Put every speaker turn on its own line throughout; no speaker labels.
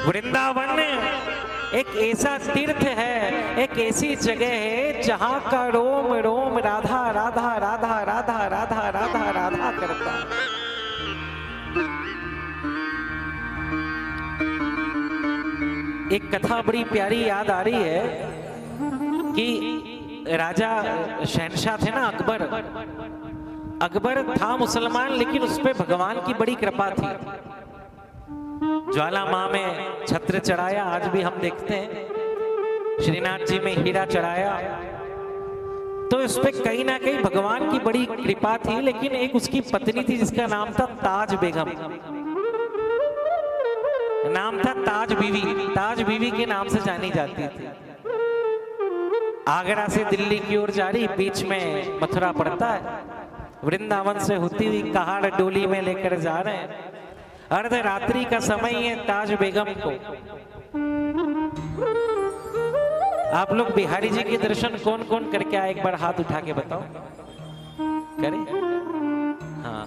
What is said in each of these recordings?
वृंदावन एक ऐसा तीर्थ है, एक ऐसी जगह है जहां का रोम रोम राधा राधा राधा राधा राधा राधा राधा करता है। एक कथा बड़ी प्यारी याद आ रही है कि राजा शहनशाह थे ना अकबर। अकबर था मुसलमान, लेकिन उस पे भगवान की बड़ी कृपा थी। ज्वाला मां में छत्र चढ़ाया, आज भी हम देखते हैं। श्रीनाथ जी में हीरा चढ़ाया, तो इस पे कहीं ना कहीं भगवान की बड़ी कृपा थी। लेकिन एक उसकी पत्नी थी जिसका नाम था ताज बेगम, नाम था ताज बीवी। ताज बीवी के नाम से जानी जाती थी। आगरा से दिल्ली की ओर जा रही, बीच में मथुरा पड़ता है। वृंदावन से होती हुई कहाड़ डोली में लेकर जा रहे हैं। अर्धरात्रि का समय है। ताज बेगम को आप लोग बिहारी जी के दर्शन कौन कौन करके आए, एक बार हाथ उठा के बताओ। करे? हाँ,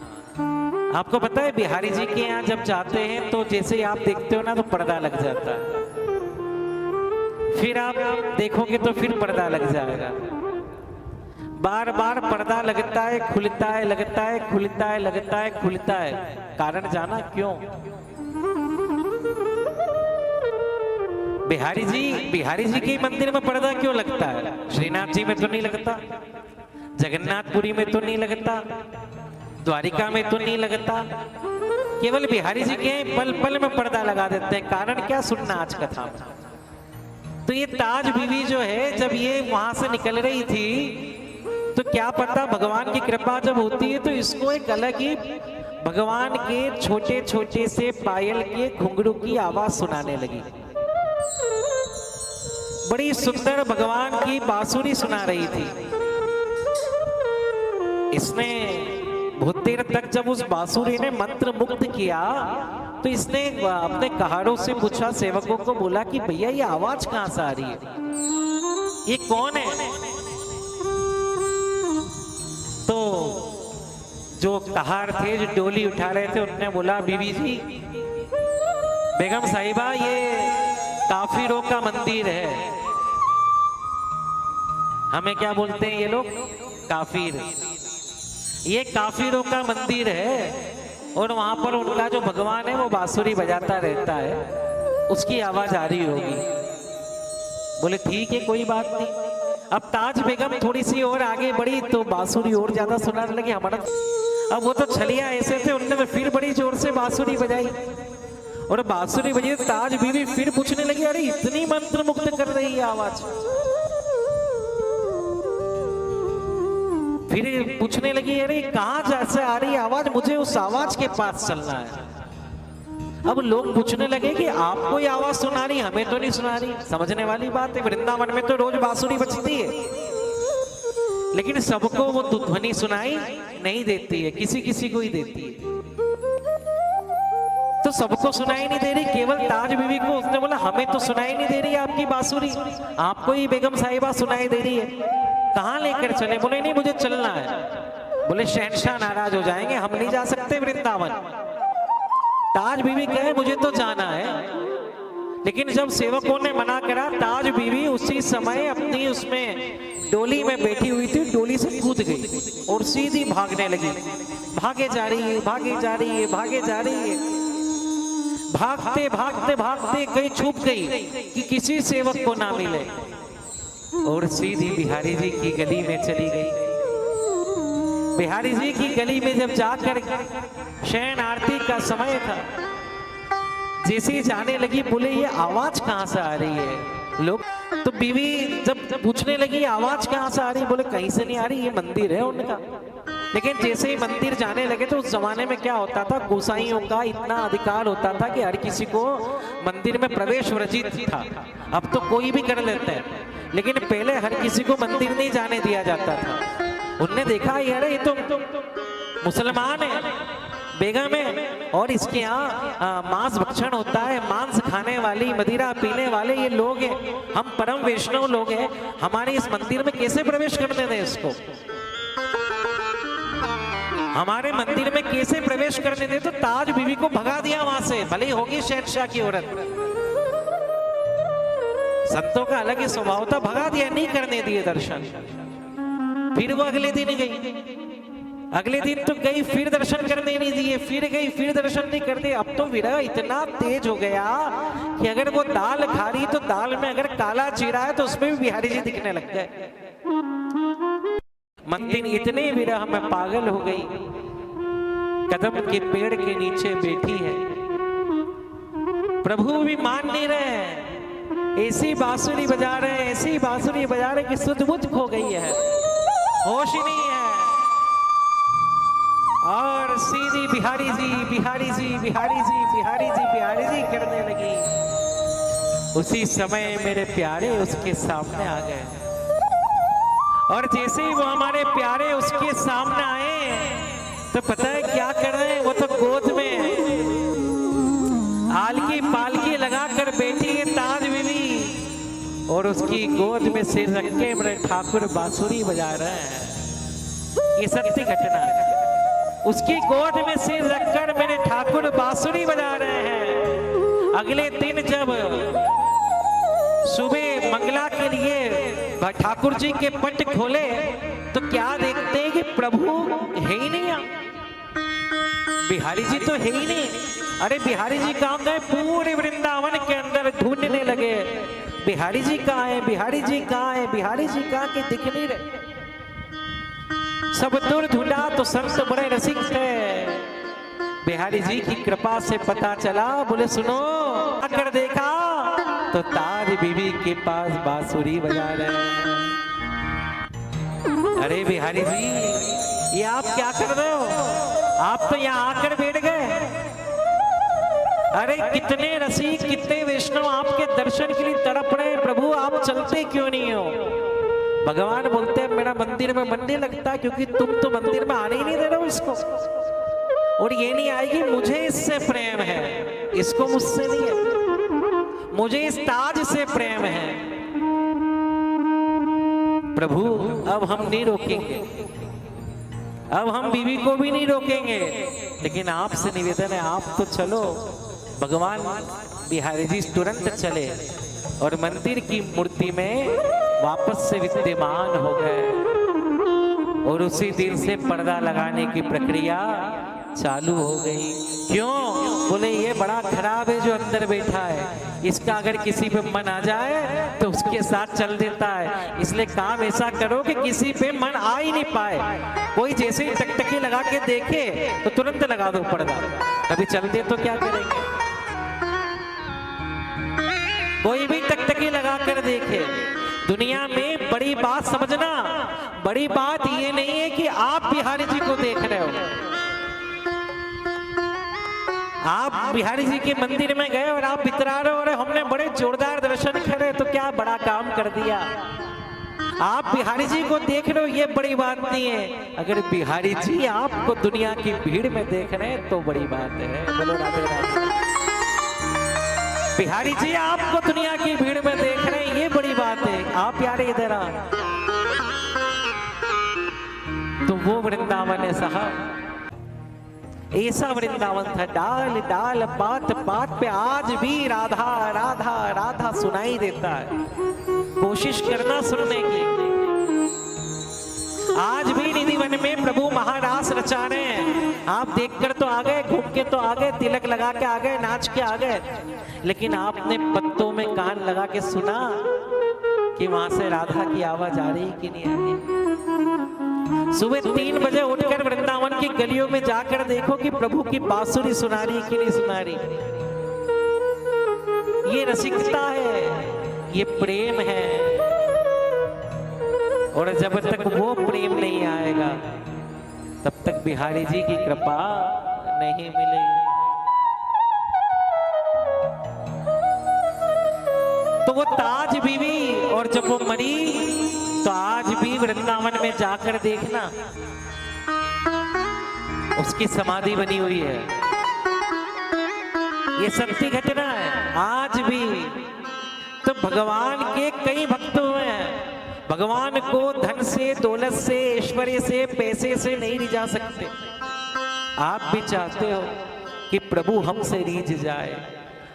आपको पता है बिहारी जी के यहाँ जब जाते हैं तो जैसे ही आप देखते हो ना तो पर्दा लग जाता है। फिर आप देखोगे तो फिर पर्दा लग जाएगा। बार बार पर्दा लगता है, खुलता है, लगता है, खुलता है, लगता है, खुलता है। कारण जाना क्यों? बिहारी जी के मंदिर में पर्दा क्यों लगता है? श्रीनाथ जी में तो नहीं लगता, जगन्नाथपुरी में तो नहीं लगता, द्वारिका में तो नहीं लगता। केवल बिहारी जी के पल पल में पर्दा लगा देते हैं। कारण क्या? सुनना आज कथा में। तो ये ताज बीवी जो है, जब ये वहां से निकल रही थी तो क्या पता भगवान की कृपा जब होती है तो इसको एक अलग ही भगवान के छोटे छोटे से पायल के घुंघरू की आवाज सुनाने लगी। बड़ी सुंदर भगवान की बांसुरी सुना रही थी। इसने बहुत देर तक जब उस बांसुरी ने मंत्र मुग्ध किया तो इसने अपने कहारों से पूछा, सेवकों को बोला कि भैया ये आवाज कहां से आ रही है, ये कौन है? तो जो कहार थे, जो डोली उठा रहे थे, उन्होंने बोला, बीवी जी, बेगम साहिबा, ये काफिरों का मंदिर है। हमें क्या बोलते हैं ये लोग? काफिर। ये काफिरों का मंदिर है और वहां पर उनका जो भगवान है वो बांसुरी बजाता रहता है, उसकी आवाज आ रही होगी। बोले ठीक है, कोई बात नहीं। अब ताज बेगम थोड़ी सी और आगे बढ़ी तो बांसुरी और ज्यादा सुनाने लगी हमारा। अब वो तो छलिया ऐसे थे, उनने तो फिर बड़ी जोर से बांसुरी बजाई और बांसुरी बजी। ताज बीवी फिर पूछने लगी, अरे इतनी मंत्र मुग्ध कर रही है आवाज। फिर पूछने लगी, अरे कहां से आ रही आवाज, मुझे उस आवाज के पास चलना है। अब लोग पूछने लगे कि आपको ये आवाज सुना रही, हमें तो नहीं सुना रही। समझने वाली बात है, वृंदावन में तो रोज बांसुरी बजती है, लेकिन सबको वो ध्वनि सुनाई नहीं देती है, किसी किसी को ही देती है। तो सबको सुनाई नहीं दे रही, केवल ताज बीवी को। उसने बोला, हमें तो सुनाई नहीं दे रही आपकी बांसुरी, आपको ही बेगम साहिबा सुनाई दे रही है। कहां लेकर चले? बोले नहीं, मुझे चलना है। बोले शहनशाह नाराज हो जाएंगे, हम नहीं जा सकते वृंदावन। ताज बीवी कहे, मुझे तो जाना है। लेकिन जब सेवकों ने मना करा, ताज बीवी उसी समय अपनी उसमें डोली में बैठी हुई थी, डोली से कूद गई और सीधी भागने लगी। भागे जा रही है, भागे जा रही है, भागे जा रही है। भागते भागते भागते कहीं छुप गई कि किसी सेवक को ना मिले और सीधी बिहारी जी की गली में चली गई। बिहारी जी की गली में जब जाकर शयन आरती का समय था, जैसे ही जाने लगी, बोले ये आवाज कहां से आ रही है लोग? तो बीवी जब पूछने लगी आवाज कहां से आ रही, बोले कहीं से नहीं आ रही, ये मंदिर है उनका। लेकिन जैसे ही मंदिर जाने लगे तो उस जमाने में क्या होता था, गोसाइयों का इतना अधिकार होता था कि हर किसी को मंदिर में प्रवेश वर्जित था। अब तो कोई भी कर लेते हैं, लेकिन पहले हर किसी को मंदिर नहीं जाने दिया जाता था। उनने देखा, यार ये तो मुसलमान है, बेगम है, और इसके यहाँ मांस भक्षण होता है, मांस खाने वाली, मदिरा पीने वाले ये लोग हैं, हम परम वैष्णव लोग हैं, हमारे इस मंदिर में कैसे प्रवेश करने दें इसको? हमारे मंदिर में कैसे प्रवेश करने दे? तो ताज बीवी को भगा दिया वहां से, भले ही होगी शहनशाह की औरत। संतों का अलग ही स्वभाव था, भगा दिया, नहीं करने दिए दर्शन। फिर वो अगले दिन गई, अगले दिन तो गई, फिर दर्शन करने नहीं दिए, फिर गई, फिर दर्शन नहीं करते। अब तो विरह इतना तेज हो गया कि अगर वो दाल खा रही तो दाल में अगर काला जीरा है तो उसमें भी बिहारी जी दिखने लग गए। मंदिर इतने विरह में पागल हो गई, कदम के पेड़ के नीचे बैठी है, प्रभु भी मान नहीं रहे, ऐसी बांसुरी बजा रहे हैं, ऐसी बांसुरी बजा रहे कि सुध बुध खो गई है, होश ही नहीं है। और सीधी बिहारी जी बिहारी जी बिहारी जी बिहारी जी बिहारी जी करने लगी। उसी समय मेरे प्यारे उसके सामने आ गए, और जैसे ही वो हमारे प्यारे उसके सामने आए तो पता है क्या कर रहे हैं, वो तो गोद में आलकी पालकी लगा कर बैठी है ताज बीवी, और उसकी गोद में सिर रख के मेरे ठाकुर बांसुरी बजा रहे हैं। ये सत्य घटना है। उसकी गोद में सिर रखकर मेरे ठाकुर बांसुरी बजा रहे हैं। अगले दिन जब सुबह मंगला के लिए ठाकुर जी के पट खोले तो क्या देखते हैं कि प्रभु है ही नहीं, बिहारी जी तो है ही नहीं। अरे बिहारी जी कहाँ गए, पूरे वृंदावन के अंदर ढूंढने लगे, बिहारी जी कहाँ है, बिहारी जी कहाँ है, बिहारी जी कहाँ के दिख नहीं रहे। सब दूर ढूंढा तो संत बड़े रसिक थे, बिहारी जी की कृपा से पता चला। बोले सुनो, आकर देखा तो ताज बीवी के पास बांसुरी बजा रहे हैं। अरे बिहारी जी, ये आप क्या कर रहे हो, आप तो यहाँ आकर बैठ गए। अरे कितने रसिक, कितने वैष्णव आपके दर्शन के लिए तड़प रहे हैं, प्रभु आप चलते क्यों नहीं हो। भगवान बोलते हैं मेरा मंदिर में मन नहीं लगता, क्योंकि तुम तो मंदिर में आने ही नहीं दे रहे हो इसको, और ये नहीं आएगी। मुझे इससे प्रेम है, इसको मुझसे नहीं है, मुझे इस ताज से प्रेम है। प्रभु अब हम नहीं रोकेंगे, अब हम बीवी को भी नहीं रोकेंगे, लेकिन आपसे निवेदन है आप तो चलो। भगवान बिहारी जी तुरंत चले और मंदिर की मूर्ति में वापस से विद्यमान हो गए, और उसी दिन से पर्दा लगाने की प्रक्रिया चालू हो गई। क्यों? बोले ये बड़ा खराब है जो अंदर बैठा है, इसका अगर किसी पे मन आ जाए तो उसके साथ चल देता है, इसलिए काम ऐसा करो कि किसी पे मन आ ही नहीं पाए। कोई जैसे ही टकटकी लगा के देखे तो तुरंत लगा दो पर्दा, कभी चल दे तो क्या करेंगे। कोई भी टकटकी लगा कर देखे। दुनिया में बड़ी बात समझना, बड़ी बात ये नहीं है कि आप बिहारी जी को देख रहे हो, आप बिहारी जी के मंदिर में गए और आप बितरा रहे हो और हमने बड़े जोरदार दर्शन करे तो क्या बड़ा काम कर दिया। आप बिहारी जी को देख रहे हो ये बड़ी बात नहीं है, अगर बिहारी जी आपको दुनिया की भीड़ में देख रहे हैं तो बड़ी बात है। बोलो राधे राधे। बिहारी जी आपको दुनिया की भीड़ में देख रहे हैं ये बड़ी बात है। आप यार इधर आ, तो वो वृंदावन है साहब, ऐसा वृंदावन था। डाल डाल बात बात पे आज भी राधा राधा राधा सुनाई देता है। कोशिश करना सुनने की। आज भी निधिवन में प्रभु महारास रचा रहे हैं। आप देखकर तो आ गए, घूम के तो आ गए, तिलक लगा के आ गए, नाच के आ गए, लेकिन आपने पत्तों में कान लगा के सुना कि वहां से राधा की आवाज आ रही कि नहीं आ रही। सुबह 3 बजे उठकर वृंदावन की गलियों में जाकर देखो कि प्रभु की बांसुरी सुना रही कि नहीं सुना रही। ये रसिकता है, ये प्रेम है, और जब तक वो प्रेम नहीं आएगा तब तक बिहारी जी की कृपा नहीं मिलेगी। तो वो ताज बीवी, और जब वो मरी तो आज भी वृंदावन में जाकर देखना उसकी समाधि बनी हुई है। ये सत्य घटना है। आज भी तो भगवान के कई भक्त हुए हैं। भगवान को धन से, दौलत से, ऐश्वर्य से, पैसे से नहीं रिझा सकते। आप भी चाहते हो कि प्रभु हमसे रीझ जाए,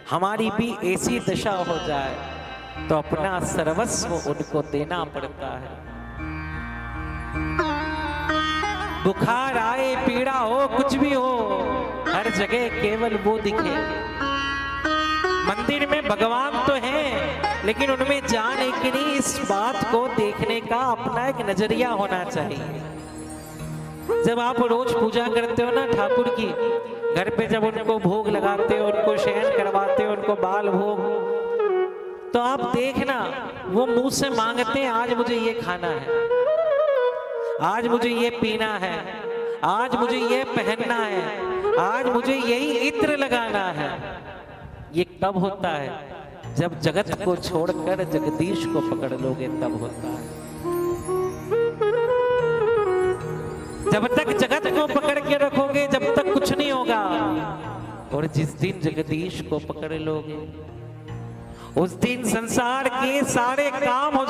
हमारी भी ऐसी दशा हो जाए, तो अपना सर्वस्व उनको देना पड़ता है। बुखार आए, पीड़ा हो, कुछ भी हो, हर जगह केवल वो दिखे। मंदिर में भगवान तो हैं, लेकिन उनमें जान है कि नहीं, इस बात को देखने का अपना एक नजरिया होना चाहिए। जब आप रोज पूजा करते हो ना ठाकुर की, घर पे जब उनको भोग लगाते हो, उनको शयन करवाते हो, उनको बाल भोग, तो आप देखना वो मुंह से मांगते हैं, आज मुझे ये खाना है, आज मुझे ये पीना है, आज मुझे ये पहनना है, आज मुझे यही इत्र लगाना है। ये कब होता है? जब जगत को छोड़कर जगदीश को पकड़ लोगे तब होता है। जब तक जगत को पकड़ के रखोगे जब तक कुछ नहीं होगा, और जिस दिन जगदीश को पकड़ लोगे उस दिन संसार के सारे काम हो